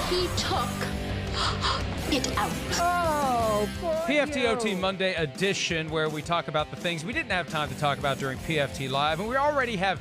He took it out. Oh, PFT Monday edition, where we talk about the things we didn't have time to talk about during PFT Live, and we already have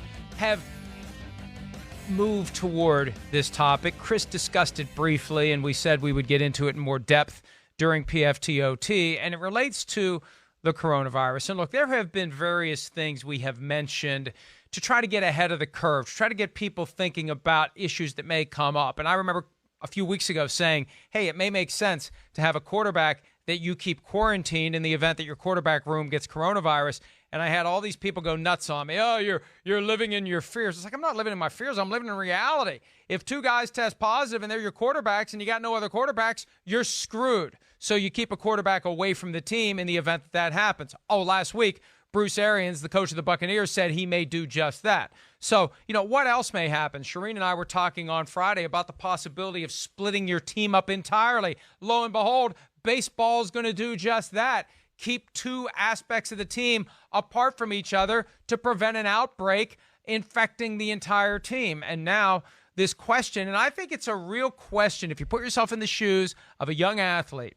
moved toward this topic. Chris discussed it briefly, and we said we would get into it in more depth during PFTOT, and it relates to the coronavirus. And look, there have been various things we have mentioned to try to get ahead of the curve, to try to get people thinking about issues that may come up. And I remember a few weeks ago saying, hey, it may make sense to have a quarterback that you keep quarantined in the event that your quarterback room gets coronavirus. And I had all these people go nuts on me. Oh, you're living in your fears. It's like, I'm not living in my fears. I'm living in reality. If two guys test positive and they're your quarterbacks and you got no other quarterbacks, you're screwed. So you keep a quarterback away from the team in the event that that happens. Oh, last week, Bruce Arians, the coach of the Buccaneers, said he may do just that. So, what else may happen? Shireen and I were talking on Friday about the possibility of splitting your team up entirely. Lo and behold, baseball is going to do just that. Keep two aspects of the team apart from each other to prevent an outbreak infecting the entire team. And now this question, and I think it's a real question, if you put yourself in the shoes of a young athlete,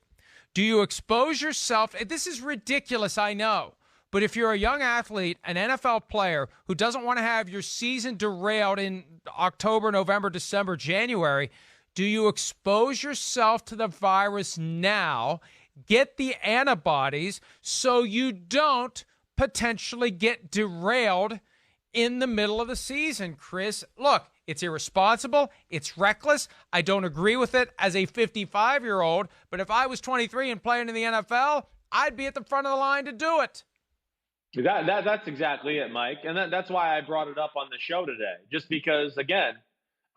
do you expose yourself? This is ridiculous, I know. But if you're a young athlete, an NFL player who doesn't want to have your season derailed in October, November, December, January, do you expose yourself to the virus now, get the antibodies so you don't potentially get derailed in the middle of the season, Chris? Look, it's irresponsible. It's reckless. I don't agree with it as a 55-year-old. But if I was 23 and playing in the NFL, I'd be at the front of the line to do it. That's exactly it, Mike. And that's why I brought it up on the show today, just because, again,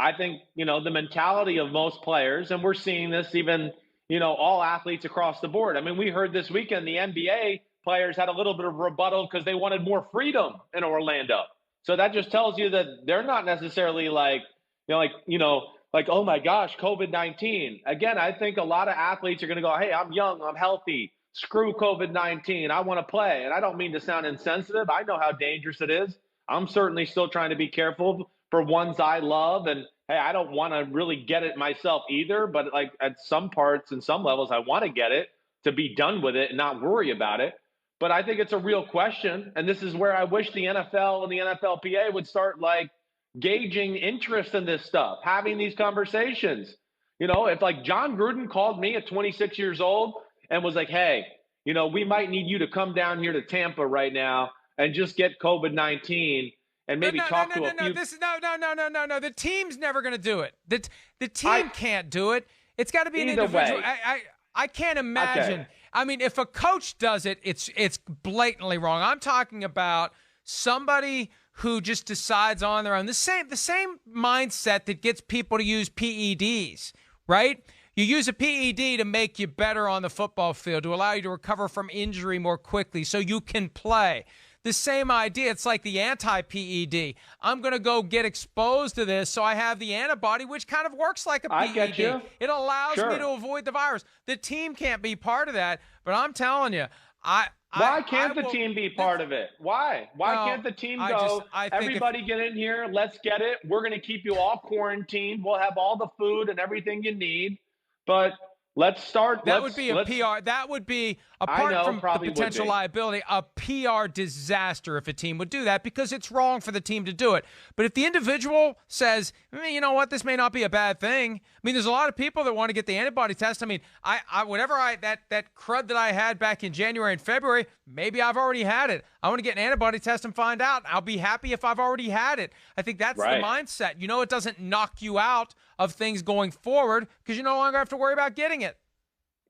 I think, the mentality of most players, and we're seeing this even, all athletes across the board. I mean, we heard this weekend the NBA players had a little bit of rebuttal because they wanted more freedom in Orlando. So that just tells you that they're not necessarily like, oh my gosh, COVID-19. Again, I think a lot of athletes are going to go, hey, I'm young, I'm healthy. Screw COVID-19. I want to play. And I don't mean to sound insensitive. I know how dangerous it is. I'm certainly still trying to be careful for ones I love. And hey, I don't want to really get it myself either. But like at some parts and some levels, I want to get it to be done with it and not worry about it. But I think it's a real question. And this is where I wish the NFL and the NFLPA would start like gauging interest in this stuff, having these conversations. If like John Gruden called me at 26 years old and was like, hey, we might need you to come down here to Tampa right now and just get COVID-19 and maybe talk to a few. No. The team's never going to do it. The team can't do it. It's got to be an individual. I can't imagine. Okay. I mean, if a coach does it, it's blatantly wrong. I'm talking about somebody who just decides on their own. The same mindset that gets people to use PEDs, right? You use a PED to make you better on the football field, to allow you to recover from injury more quickly so you can play. The same idea. It's like the anti-PED. I'm going to go get exposed to this so I have the antibody, which kind of works like a PED. I get you. It allows me to avoid the virus. The team can't be part of that, but I'm telling you, why can't the team be part of it? Why? Why can't the team go, everybody get in here, let's get it. We're going to keep you all quarantined. We'll have all the food and everything you need. But let's start. That would be a PR. That would be, apart from the potential liability, a PR disaster if a team would do that, because it's wrong for the team to do it. But if the individual says, you know what, this may not be a bad thing. I mean, there's a lot of people that want to get the antibody test. I mean, that crud that I had back in January and February, maybe I've already had it. I want to get an antibody test and find out. I'll be happy if I've already had it. I think that's the mindset. It doesn't knock you out of things going forward because you no longer have to worry about getting it.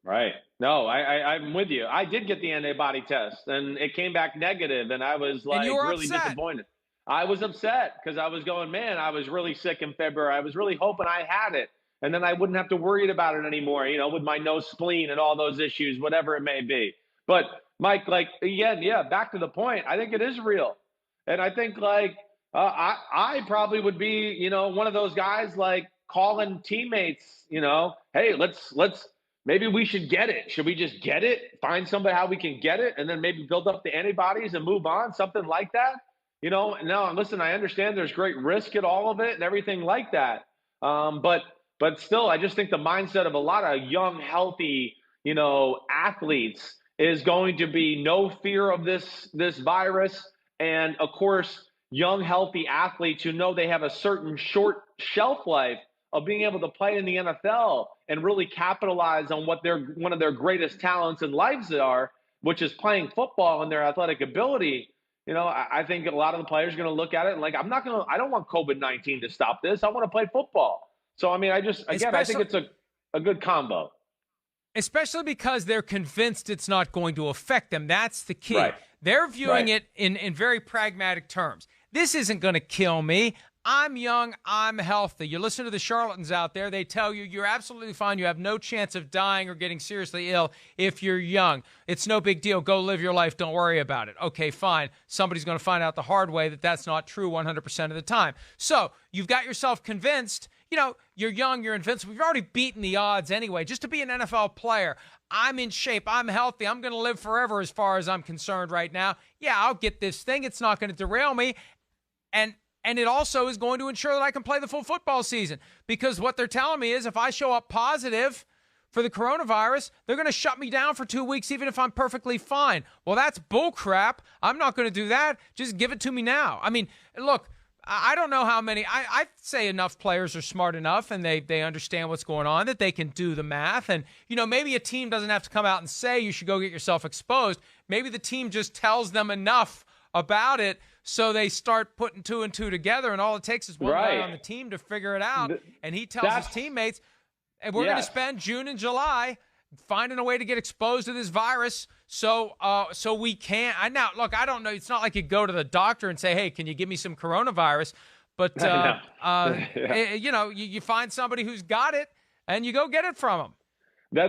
Right. No, I'm with you. I did get the antibody test, and it came back negative, and I was like really disappointed. I was upset because I was going, man, I was really sick in February. I was really hoping I had it, and then I wouldn't have to worry about it anymore, with my no spleen and all those issues, whatever it may be. But, Mike, back to the point, I think it is real. And I think, I probably would be, one of those guys, calling teammates, hey, let's maybe we should get it. Should we just get it? Find somebody how we can get it, and then maybe build up the antibodies and move on, something like that. Now, listen, I understand there's great risk at all of it and everything like that. But But still, I just think the mindset of a lot of young, healthy, athletes is going to be no fear of this virus. And of course, young, healthy athletes who know they have a certain short shelf life of being able to play in the NFL and really capitalize on what one of their greatest talents in lives are, which is playing football and their athletic ability. I think a lot of the players are going to look at it and like, I don't want COVID-19 to stop this. I want to play football. So, I mean, I think it's a good combo. Especially because they're convinced it's not going to affect them. That's the key. Right. They're viewing it in very pragmatic terms. This isn't going to kill me. I'm young. I'm healthy. You listen to the charlatans out there. They tell you you're absolutely fine. You have no chance of dying or getting seriously ill if you're young. It's no big deal. Go live your life. Don't worry about it. Okay, fine. Somebody's going to find out the hard way that that's not true 100% of the time. So you've got yourself convinced. You're young, you're invincible. You've already beaten the odds anyway. Just to be an NFL player, I'm in shape, I'm healthy, I'm going to live forever as far as I'm concerned right now. Yeah, I'll get this thing. It's not going to derail me. And it also is going to ensure that I can play the full football season, because what they're telling me is if I show up positive for the coronavirus, they're going to shut me down for 2 weeks even if I'm perfectly fine. Well, that's bullcrap. I'm not going to do that. Just give it to me now. I mean, look, I don't know how many. I'd say enough players are smart enough and they understand what's going on that they can do the math. And, maybe a team doesn't have to come out and say you should go get yourself exposed. Maybe the team just tells them enough about it so they start putting 2 and 2 together, and all it takes is one guy on the team to figure it out. And he tells his teammates, and we're going to spend June and July finding a way to get exposed to this virus so we can't. Now, look, I don't know. It's not like you go to the doctor and say, hey, can you give me some coronavirus? But, you find somebody who's got it, and you go get it from them.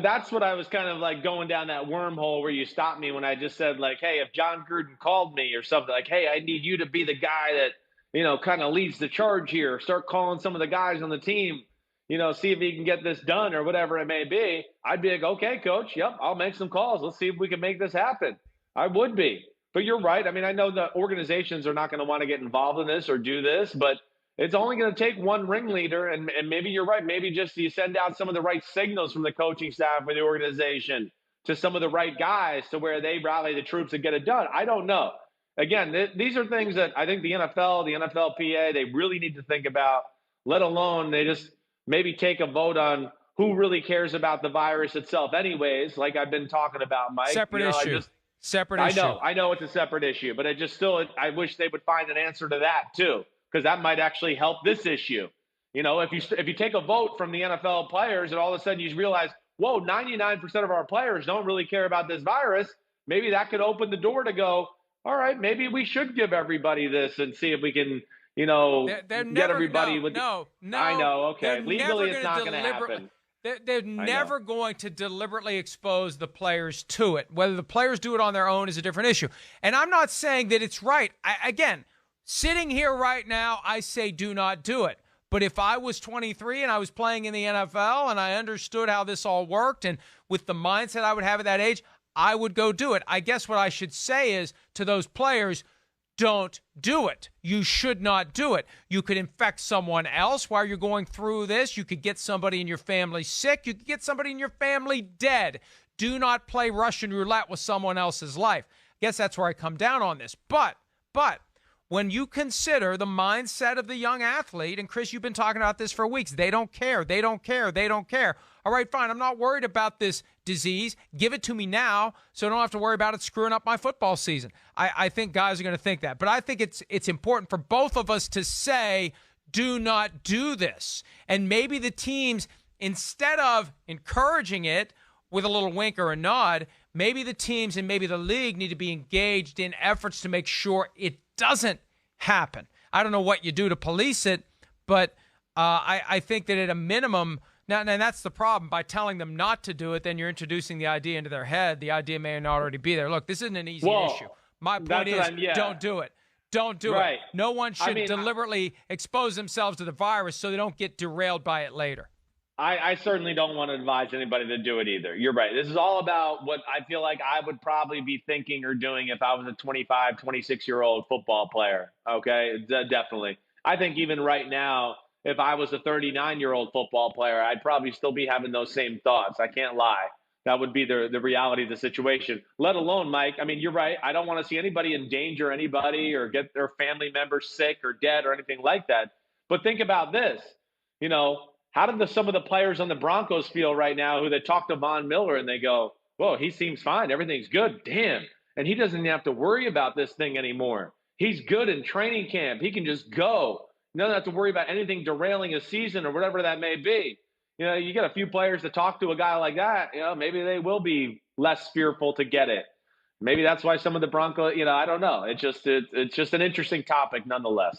That's what I was kind of like going down that wormhole where you stopped me when I just said, like, hey, if John Gruden called me or something, like, hey, I need you to be the guy that, kind of leads the charge here. Start calling some of the guys on the team, see if he can get this done or whatever it may be. I'd be like, okay, coach, yep, I'll make some calls. Let's see if we can make this happen. I would be. But you're right. I mean, I know the organizations are not going to want to get involved in this or do this, but it's only going to take one ringleader, and maybe you're right. Maybe just you send out some of the right signals from the coaching staff or the organization to some of the right guys to where they rally the troops and get it done. I don't know. Again, these are things that I think the NFL, the NFLPA, they really need to think about, let alone they just maybe take a vote on who really cares about the virus itself anyways, like I've been talking about, Mike. Separate issue. Separate issue. I know it's a separate issue, but I wish they would find an answer to that too, because that might actually help this issue. If you take a vote from the NFL players and all of a sudden you realize, whoa, 99% of our players don't really care about this virus, maybe that could open the door to go, all right, maybe we should give everybody this and see if we can, get everybody with. No. I know. Okay. Legally, it's not going to happen. They're never going to deliberately expose the players to it. Whether the players do it on their own is a different issue. And I'm not saying that it's right. Again, sitting here right now, I say do not do it. But if I was 23 and I was playing in the NFL and I understood how this all worked and with the mindset I would have at that age, I would go do it. I guess what I should say is to those players, don't do it. You should not do it. You could infect someone else while you're going through this. You could get somebody in your family sick. You could get somebody in your family dead. Do not play Russian roulette with someone else's life. I guess that's where I come down on this. But when you consider the mindset of the young athlete, and Chris, you've been talking about this for weeks, they don't care. They don't care. They don't care. All right, fine. I'm not worried about this disease. Give it to me now so I don't have to worry about it screwing up my football season. I think guys are going to think that. But I think it's important for both of us to say, do not do this. And maybe the teams, instead of encouraging it with a little wink or a nod, maybe the teams and maybe the league need to be engaged in efforts to make sure it doesn't happen. I don't know what you do to police it, but I think that at a minimum, now, and that's the problem. By telling them not to do it, then you're introducing the idea into their head. The idea may not already be there. Look, this isn't an easy issue. My point is, don't do it. Don't do it. No one should deliberately expose themselves to the virus so they don't get derailed by it later. I certainly don't want to advise anybody to do it either. You're right. This is all about what I feel like I would probably be thinking or doing if I was a 25, 26-year-old football player. Okay, definitely. I think even right now, if I was a 39-year-old football player, I'd probably still be having those same thoughts. I can't lie. That would be the reality of the situation, let alone, Mike. I mean, you're right. I don't want to see anybody endanger anybody or get their family members sick or dead or anything like that. But think about this. How did some of the players on the Broncos feel right now who they talk to Von Miller and they go, whoa, he seems fine. Everything's good. Damn. And he doesn't even have to worry about this thing anymore. He's good in training camp. He can just go. He doesn't have to worry about anything derailing his season or whatever that may be. You get a few players to talk to a guy like that, maybe they will be less fearful to get it. Maybe that's why some of the Broncos, I don't know. It's just an interesting topic nonetheless.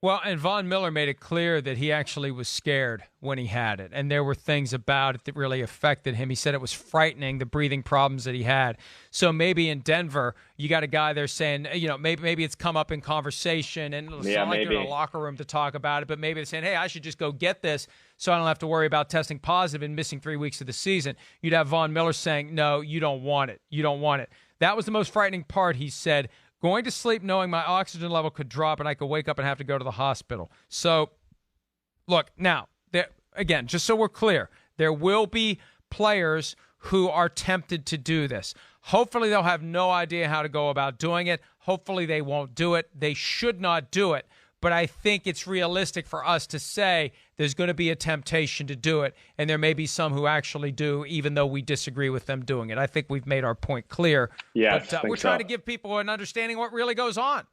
Well, and Von Miller made it clear that he actually was scared when he had it, and there were things about it that really affected him. He said it was frightening, the breathing problems that he had. So maybe in Denver, you got a guy there saying, maybe it's come up in conversation, and it's not like they're in a locker room to talk about it, but maybe they're saying, hey, I should just go get this so I don't have to worry about testing positive and missing 3 weeks of the season. You'd have Von Miller saying, no, you don't want it. You don't want it. That was the most frightening part, he said. Going to sleep knowing my oxygen level could drop and I could wake up and have to go to the hospital. So, look, now, again, just so we're clear, there will be players who are tempted to do this. Hopefully they'll have no idea how to go about doing it. Hopefully they won't do it. They should not do it. But I think it's realistic for us to say there's going to be a temptation to do it, and there may be some who actually do, even though we disagree with them doing it. I think we've made our point clear. Yes, but we're trying to give people an understanding of what really goes on.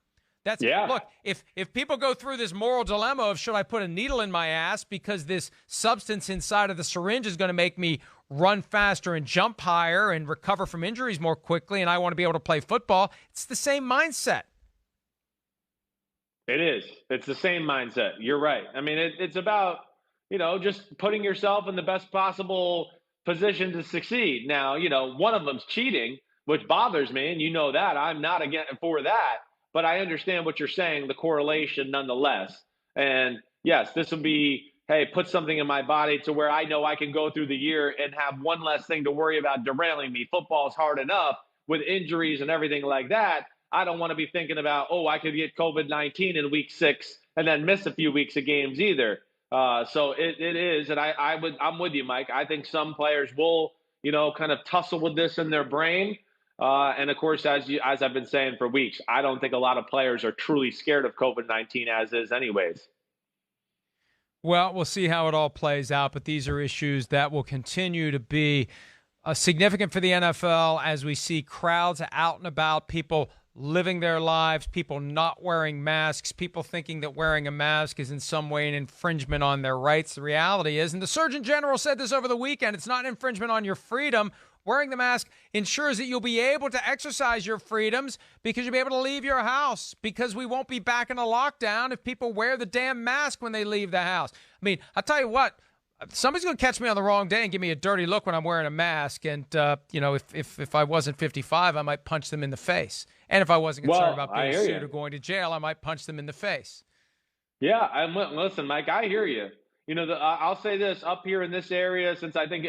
Look, if people go through this moral dilemma of should I put a needle in my ass because this substance inside of the syringe is going to make me run faster and jump higher and recover from injuries more quickly, and I want to be able to play football, it's the same mindset. It is. It's the same mindset. You're right. I mean, it's about, just putting yourself in the best possible position to succeed. Now, one of them's cheating, which bothers me, and you know that. I'm not for that, but I understand what you're saying, the correlation nonetheless. And yes, this will be, hey, put something in my body to where I know I can go through the year and have one less thing to worry about derailing me. Football is hard enough with injuries and everything like that. I don't want to be thinking about, I could get COVID-19 in week 6 and then miss a few weeks of games either. So it is, and I'm with you, Mike. I think some players will, kind of tussle with this in their brain. And of course, as I've been saying for weeks, I don't think a lot of players are truly scared of COVID-19 as is anyways. Well, we'll see how it all plays out, but these are issues that will continue to be significant for the NFL as we see crowds out and about, people living their lives, people not wearing masks, people thinking that wearing a mask is in some way an infringement on their rights. The reality is, and the Surgeon General said this over the weekend, it's not an infringement on your freedom. Wearing the mask ensures that you'll be able to exercise your freedoms because you'll be able to leave your house, because we won't be back in a lockdown if people wear the damn mask when they leave the house. I mean, I'll tell you what, somebody's going to catch me on the wrong day and give me a dirty look when I'm wearing a mask. And, if I wasn't 55, I might punch them in the face. And if I wasn't concerned about being sued or going to jail, I might punch them in the face. Yeah, listen, Mike, I hear you. I'll say this, up here in this area, since I think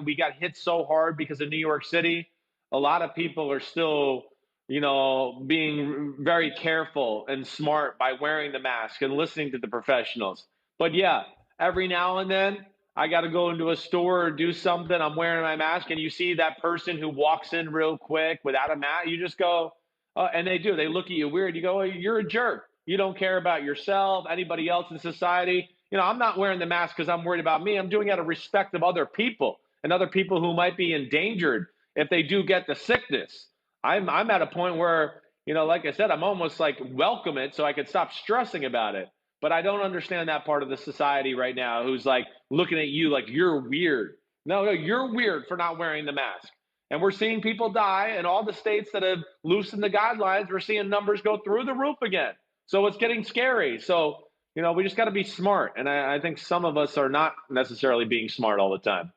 we got hit so hard because of New York City, a lot of people are still, being very careful and smart by wearing the mask and listening to the professionals. But yeah, every now and then I got to go into a store or do something. I'm wearing my mask, and you see that person who walks in real quick without a mask. You just go, and they do. They look at you weird. You go, you're a jerk. You don't care about yourself, anybody else in society. I'm not wearing the mask because I'm worried about me. I'm doing it out of respect of other people and other people who might be endangered if they do get the sickness. I'm at a point where, like I said, I'm almost like welcome it so I could stop stressing about it. But I don't understand that part of the society right now who's like looking at you like you're weird. No, you're weird for not wearing the mask. And we're seeing people die in all the states that have loosened the guidelines. We're seeing numbers go through the roof again. So it's getting scary. So, we just got to be smart. And I think some of us are not necessarily being smart all the time.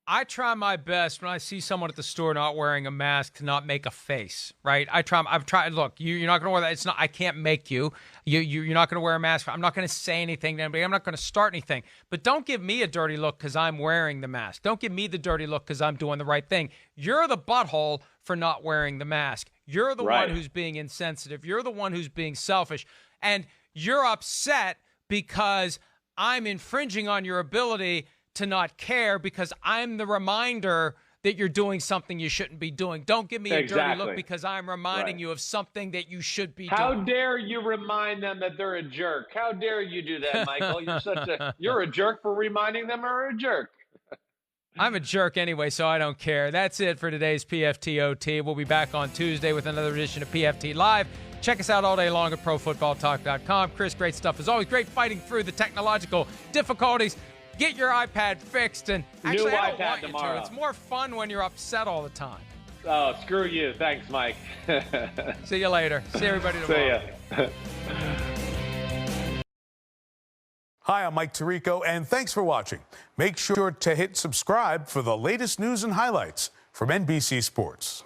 I try my best when I see someone at the store not wearing a mask to not make a face, right? I've tried. Look, you're not going to wear that. It's not. I can't make you. You're not going to wear a mask. I'm not going to say anything to anybody. I'm not going to start anything. But don't give me a dirty look because I'm wearing the mask. Don't give me the dirty look because I'm doing the right thing. You're the butthole for not wearing the mask. You're the one who's being insensitive. You're the one who's being selfish, and you're upset because I'm infringing on your ability to not care because I'm the reminder that you're doing something you shouldn't be doing. Don't give me a dirty look because I'm reminding you of something that you should be doing. How dare you remind them that they're a jerk? How dare you do that, Michael? You're a jerk for reminding them they're a jerk. I'm a jerk anyway, so I don't care. That's it for today's PFTOT. We'll be back on Tuesday with another edition of PFT Live. Check us out all day long at ProFootballTalk.com. Chris, great stuff as always. Great fighting through the technological difficulties. Get your iPad fixed. And actually, New I don't iPad want you tomorrow. to. It's more fun when you're upset all the time. Oh, screw you. Thanks, Mike. See you later. See everybody tomorrow. See ya. Hi, I'm Mike Tirico, and thanks for watching. Make sure to hit subscribe for the latest news and highlights from NBC Sports.